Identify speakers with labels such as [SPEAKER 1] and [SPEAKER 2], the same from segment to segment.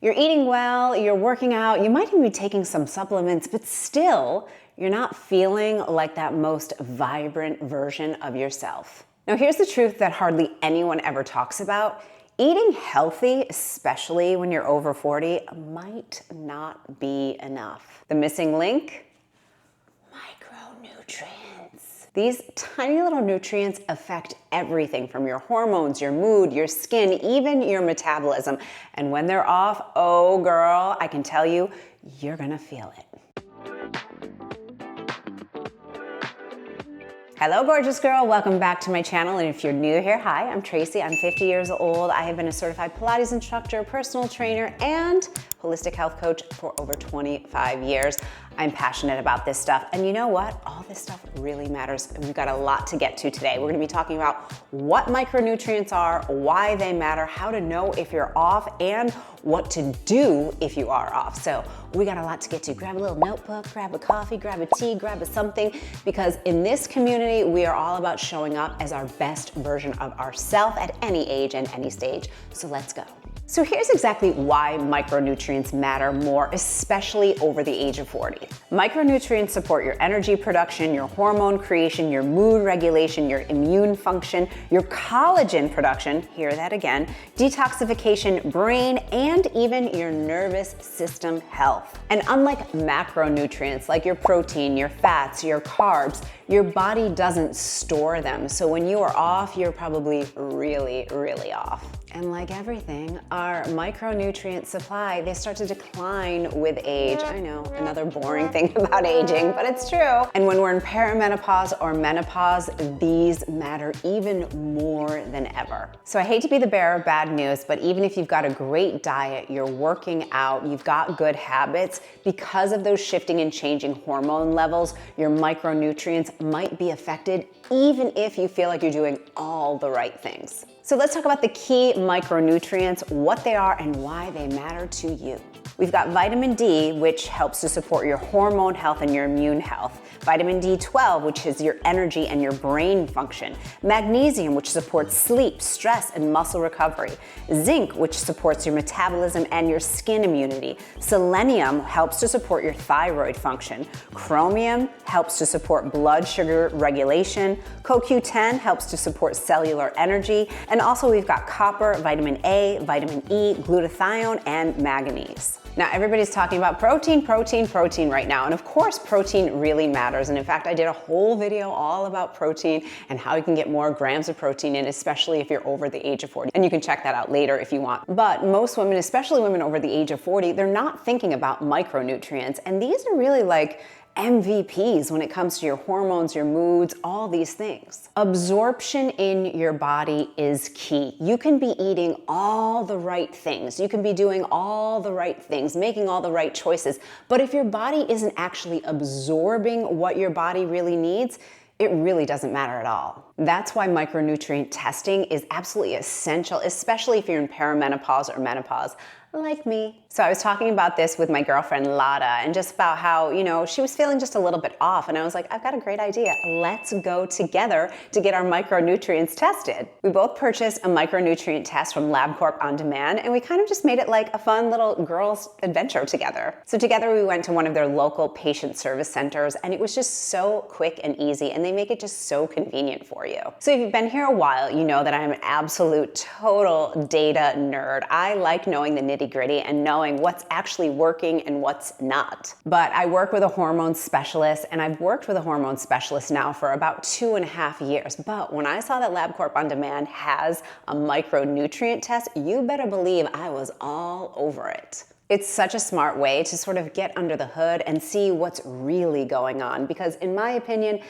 [SPEAKER 1] You're eating well, you're working out, you might even be taking some supplements, but still, you're not feeling like that most vibrant version of yourself. Now, here's the truth that hardly anyone ever talks about. Eating healthy, especially when you're over 40, might not be enough. The missing link? Micronutrients. These tiny little nutrients affect everything from your hormones, your mood, your skin, even your metabolism. And when they're off, oh girl, I can tell you, you're gonna feel it. Hello, gorgeous girl. Welcome back to my channel. And if you're new here, hi, I'm Tracy. I'm 50 years old. I have been a certified Pilates instructor, personal trainer, and holistic health coach for over 25 years. I'm passionate about this stuff. And you know what? All this stuff really matters. We've got a lot to get to today. We're gonna be talking about what micronutrients are, why they matter, how to know if you're off, and what to do if you are off. So we got a lot to get to. Grab a little notebook, grab a coffee, grab a tea, grab a something, because in this community, we are all about showing up as our best version of ourselves at any age and any stage. So let's go. So here's exactly why micronutrients matter more, especially over the age of 40. Micronutrients support your energy production, your hormone creation, your mood regulation, your immune function, your collagen production, hear that again, detoxification, brain, and even your nervous system health. And unlike macronutrients like your protein, your fats, your carbs, your body doesn't store them. So when you are off, you're probably really, really off. And like everything, our micronutrient supply, they start to decline with age. I know, another boring thing about aging, but it's true. And when we're in perimenopause or menopause, these matter even more than ever. So I hate to be the bearer of bad news, but even if you've got a great diet, you're working out, you've got good habits, because of those shifting and changing hormone levels, your micronutrients might be affected even if you feel like you're doing all the right things. So let's talk about the key micronutrients, what they are, and why they matter to you. We've got vitamin D, which helps to support your hormone health and your immune health. Vitamin D12, which is your energy and your brain function. Magnesium, which supports sleep, stress, and muscle recovery. Zinc, which supports your metabolism and your skin immunity. Selenium helps to support your thyroid function. Chromium helps to support blood sugar regulation. CoQ10 helps to support cellular energy. And also we've got copper, vitamin A, vitamin E, glutathione, and manganese. Now everybody's talking about protein right now. And of course, protein really matters. And in fact, I did a whole video all about protein and how you can get more grams of protein in, especially if you're over the age of 40. And you can check that out later if you want. But most women, especially women over the age of 40, they're not thinking about micronutrients. And these are really like MVPs when it comes to your hormones, your moods, all these things. Absorption in your body is key. You can be eating all the right things. You can be doing all the right things, making all the right choices. But if your body isn't actually absorbing what your body really needs, it really doesn't matter at all. That's why micronutrient testing is absolutely essential, especially if you're in perimenopause or menopause, like me. So I was talking about this with my girlfriend Lada, and just about how, she was feeling just a little bit off, and I was like, I've got a great idea. Let's go together to get our micronutrients tested. We both purchased a micronutrient test from LabCorp On Demand, and we kind of just made it like a fun little girls' adventure together. So together we went to one of their local patient service centers, and it was just so quick and easy, and they make it just so convenient for you. So if you've been here a while, you know that I'm an absolute total data nerd. I like knowing the nitty-gritty and knowing what's actually working and what's not. But I work with a hormone specialist, and I've worked with a hormone specialist now for about 2.5 years. But when I saw that LabCorp On Demand has a micronutrient test, you better believe I was all over it. It's such a smart way to sort of get under the hood and see what's really going on, because in my opinion,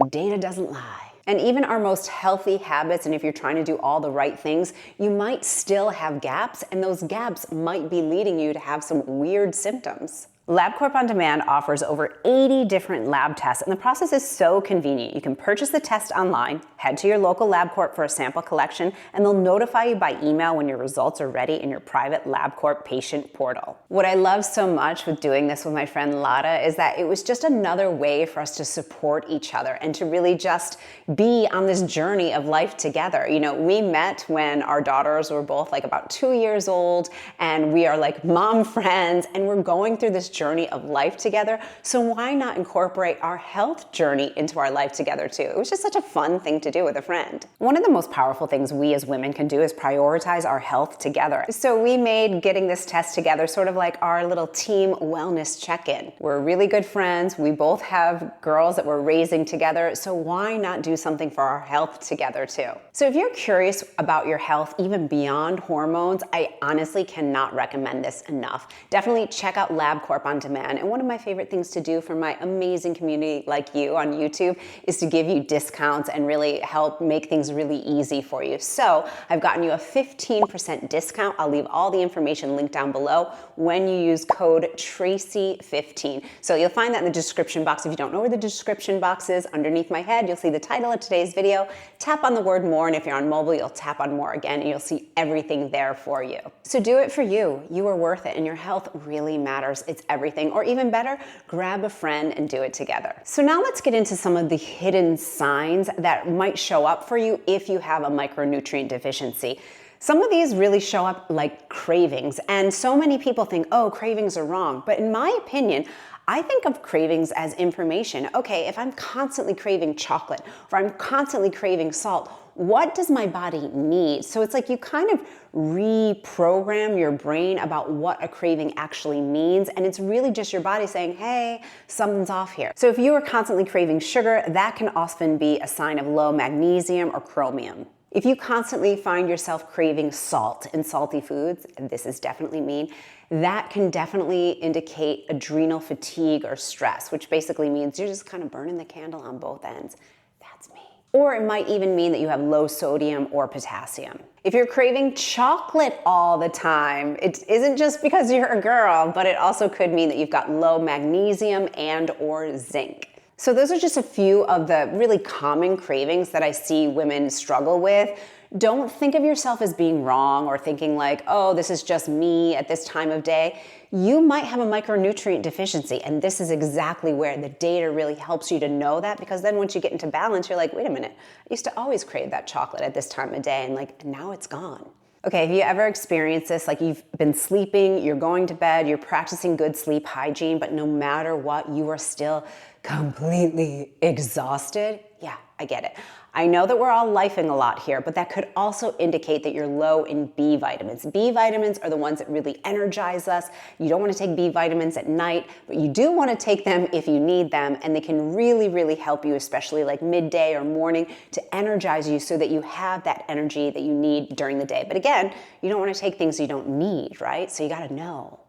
[SPEAKER 1] data doesn't lie. And even our most healthy habits, and if you're trying to do all the right things, you might still have gaps, and those gaps might be leading you to have some weird symptoms. LabCorp On Demand offers over 80 different lab tests, and the process is so convenient. You can purchase the test online, head to your local LabCorp for a sample collection, and they'll notify you by email when your results are ready in your private LabCorp patient portal. What I love so much with doing this with my friend Lada is that it was just another way for us to support each other and to really just be on this journey of life together. You know, we met when our daughters were both like about 2 years old, and we are like mom friends, and we're going through this journey of life together. So why not incorporate our health journey into our life together too? It was just such a fun thing to do with a friend. One of the most powerful things we as women can do is prioritize our health together. So we made getting this test together sort of like our little team wellness check-in. We're really good friends. We both have girls that we're raising together. So why not do something for our health together too? So if you're curious about your health, even beyond hormones, I honestly cannot recommend this enough. Definitely check out LabCorp On Demand. And one of my favorite things to do for my amazing community like you on YouTube is to give you discounts and really help make things really easy for you. So I've gotten you a 15% discount. I'll leave all the information linked down below when you use code Tracy15. So you'll find that in the description box. If you don't know where the description box is, underneath my head, you'll see the title of today's video. Tap on the word more, and if you're on mobile, you'll tap on more again, and you'll see everything there for you. So do it for you. You are worth it, and your health really matters. It's everything. Or even better, grab a friend and do it together. So now let's get into some of the hidden signs that might show up for you if you have a micronutrient deficiency. Some of these really show up like cravings, and so many people think, oh, cravings are wrong. But in my opinion, I think of cravings as information. Okay, if I'm constantly craving chocolate or I'm constantly craving salt, what does my body need? So it's like you kind of reprogram your brain about what a craving actually means, and it's really just your body saying, hey, something's off here. So if you are constantly craving sugar, that can often be a sign of low magnesium or chromium. If you constantly find yourself craving salt and salty foods, and this is definitely me, that can definitely indicate adrenal fatigue or stress, which basically means you're just kind of burning the candle on both ends. That's me. Or it might even mean that you have low sodium or potassium. If you're craving chocolate all the time, it isn't just because you're a girl, but it also could mean that you've got low magnesium and or zinc. So those are just a few of the really common cravings that I see women struggle with. Don't think of yourself as being wrong or thinking like, oh, this is just me at this time of day. You might have a micronutrient deficiency, and this is exactly where the data really helps you to know that, because then once you get into balance, you're like, wait a minute, I used to always crave that chocolate at this time of day, and like now it's gone. Okay, have you ever experienced this? Like you've been sleeping, you're going to bed, you're practicing good sleep hygiene, but no matter what, you are still completely exhausted? Yeah, I get it. I know that we're all lifing a lot here, but that could also indicate that you're low in B vitamins. B vitamins are the ones that really energize us. You don't want to take B vitamins at night, but you do want to take them if you need them, and they can really, really help you, especially like midday or morning, to energize you so that you have that energy that you need during the day. But again, you don't want to take things you don't need, right? So you got to know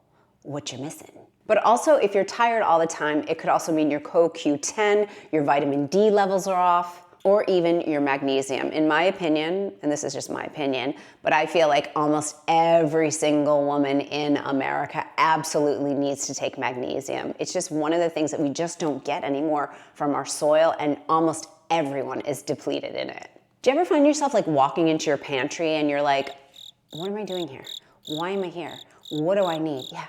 [SPEAKER 1] what you're missing. But also, if you're tired all the time, it could also mean your CoQ10, your vitamin D levels are off, or even your magnesium. In my opinion, and this is just my opinion, but I feel like almost every single woman in America absolutely needs to take magnesium. It's just one of the things that we just don't get anymore from our soil, and almost everyone is depleted in it. Do you ever find yourself like walking into your pantry and you're like, what am I doing here? Why am I here? What do I need? Yeah.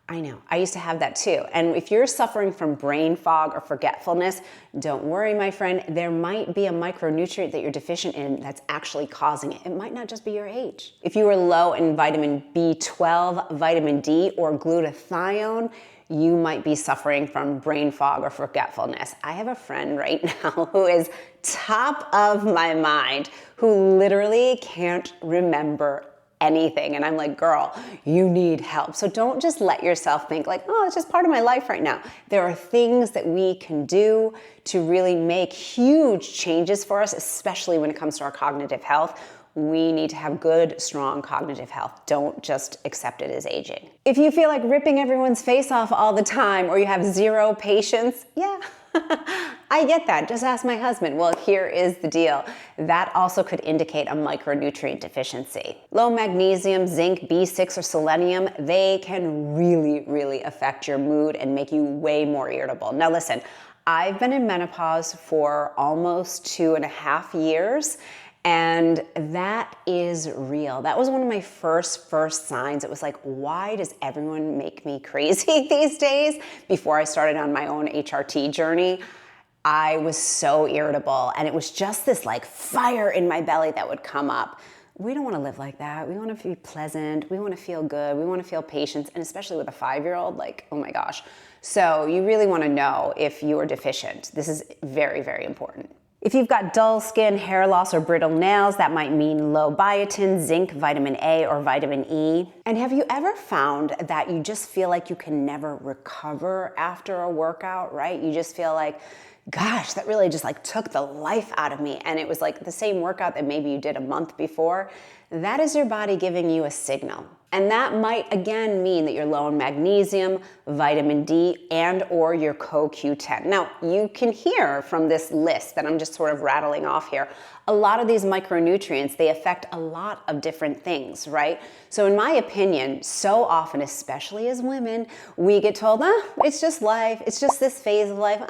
[SPEAKER 1] I know, I used to have that too. And if you're suffering from brain fog or forgetfulness, don't worry, my friend, there might be a micronutrient that you're deficient in that's actually causing it. It might not just be your age. If you are low in vitamin B12, vitamin D, or glutathione, you might be suffering from brain fog or forgetfulness. I have a friend right now who is top of my mind, who literally can't remember anything. And I'm like, girl, you need help. So don't just let yourself think like, oh, it's just part of my life right now. There are things that we can do to really make huge changes for us, especially when it comes to our cognitive health. We need to have good, strong cognitive health. Don't just accept it as aging. If you feel like ripping everyone's face off all the time, or you have zero patience, yeah, I get that. Just ask my husband. Well, here is the deal. That also could indicate a micronutrient deficiency. Low magnesium, zinc, B6, or selenium, they can really, really affect your mood and make you way more irritable. Now listen, I've been in menopause for almost 2.5 years, and that is real. That was one of my first signs. It was like, why does everyone make me crazy these days? Before I started on my own HRT journey, I was so irritable, and it was just this like fire in my belly that would come up. We don't want to live like that. We want to be pleasant. We want to feel good. We want to feel patience, and especially with a 5-year-old, like, oh my gosh. So you really want to know if you are deficient. This is very, very important. If you've got dull skin, hair loss, or brittle nails, that might mean low biotin, zinc, vitamin A, or vitamin E. And have you ever found that you just feel like you can never recover after a workout, right? You just feel like, gosh, that really just like took the life out of me. And it was like the same workout that maybe you did a month before. That is your body giving you a signal. And that might again mean that you're low in magnesium, vitamin D, and or your CoQ10. Now, you can hear from this list that I'm just sort of rattling off here, a lot of these micronutrients, they affect a lot of different things, right? So in my opinion, so often, especially as women, we get told, it's just life, it's just this phase of life,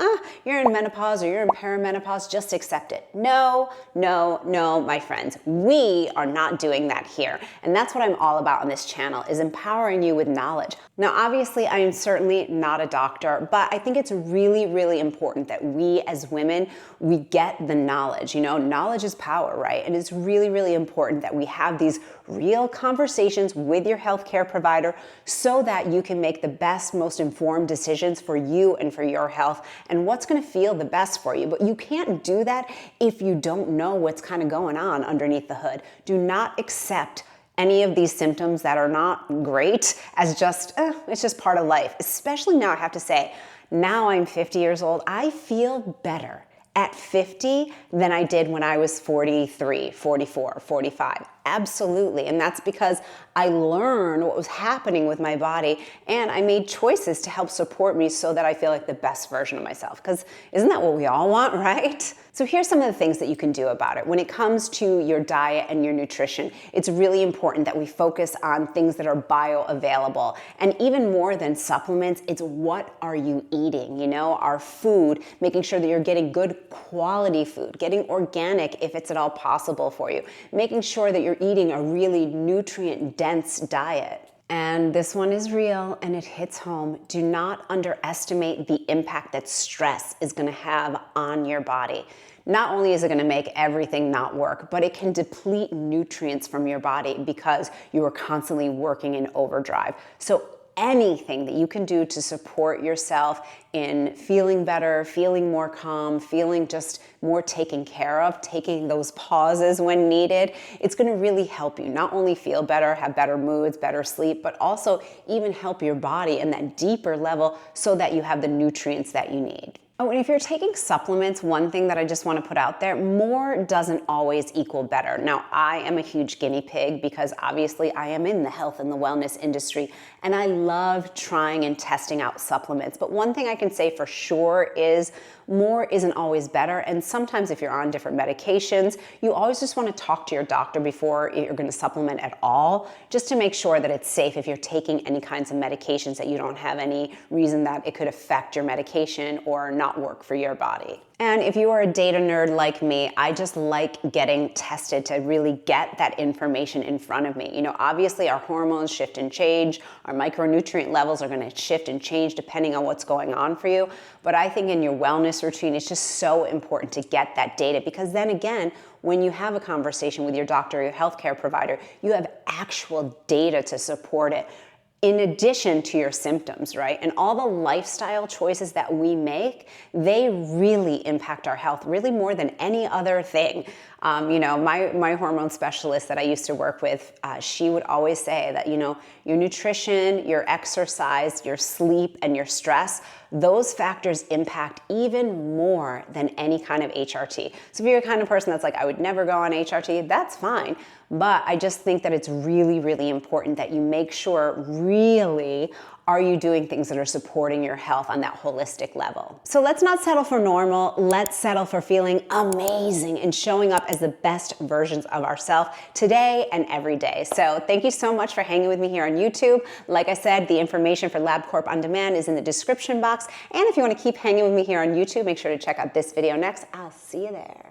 [SPEAKER 1] you're in menopause or you're in perimenopause, just accept it. No, no, no, my friends, we are not doing that here. And that's what I'm all about on this channel, is empowering you with knowledge. Now, obviously, I am certainly not a doctor, but I think it's really, really important that we as women, we get the knowledge. You know, knowledge is power, right? And it's really, really important that we have these real conversations with your healthcare provider so that you can make the best, most informed decisions for you and for your health and what's going to feel the best for you. But you can't do that if you don't know what's kind of going on underneath the hood. Do not accept any of these symptoms that are not great as just, it's just part of life. Especially now, I have to say, now I'm 50 years old, I feel better at 50 than I did when I was 43, 44, 45. Absolutely. And that's because I learned what was happening with my body and I made choices to help support me so that I feel like the best version of myself. Because isn't that what we all want, right? So here's some of the things that you can do about it. When it comes to your diet and your nutrition, it's really important that we focus on things that are bioavailable. And even more than supplements, it's what are you eating? You know, our food, making sure that you're getting good quality food, getting organic if it's at all possible for you, making sure that you're eating a really nutrient-dense diet. And this one is real and it hits home. Do not underestimate the impact that stress is going to have on your body. Not only is it going to make everything not work, but it can deplete nutrients from your body because you are constantly working in overdrive. So anything that you can do to support yourself in feeling better, feeling more calm, feeling just more taken care of, taking those pauses when needed, it's going to really help you not only feel better, have better moods, better sleep, but also even help your body in that deeper level so that you have the nutrients that you need. Oh, and if you're taking supplements, one thing that I just want to put out there, more doesn't always equal better. Now, I am a huge guinea pig because obviously I am in the health and the wellness industry and I love trying and testing out supplements. But one thing I can say for sure is more isn't always better. And sometimes if you're on different medications, you always just want to talk to your doctor before you're going to supplement at all, just to make sure that it's safe if you're taking any kinds of medications, that you don't have any reason that it could affect your medication or not work for your body. And if you are a data nerd like me, I just like getting tested to really get that information in front of me. You know, obviously our hormones shift and change, our micronutrient levels are going to shift and change depending on what's going on for you. But I think in your wellness routine, it's just so important to get that data, because then again, when you have a conversation with your doctor or your healthcare provider, you have actual data to support it, in addition to your symptoms, right? And all the lifestyle choices that we make, they really impact our health, really more than any other thing. My hormone specialist that I used to work with, she would always say that, your nutrition, your exercise, your sleep, and your stress, those factors impact even more than any kind of HRT. So if you're the kind of person that's like, I would never go on HRT, that's fine. But I just think that it's really, really important that you make sure really are you doing things that are supporting your health on that holistic level. So let's not settle for normal. Let's settle for feeling amazing and showing up as the best versions of ourselves today and every day. So thank you so much for hanging with me here on YouTube. Like I said, the information for LabCorp On Demand is in the description box. And if you want to keep hanging with me here on YouTube, make sure to check out this video next. I'll see you there.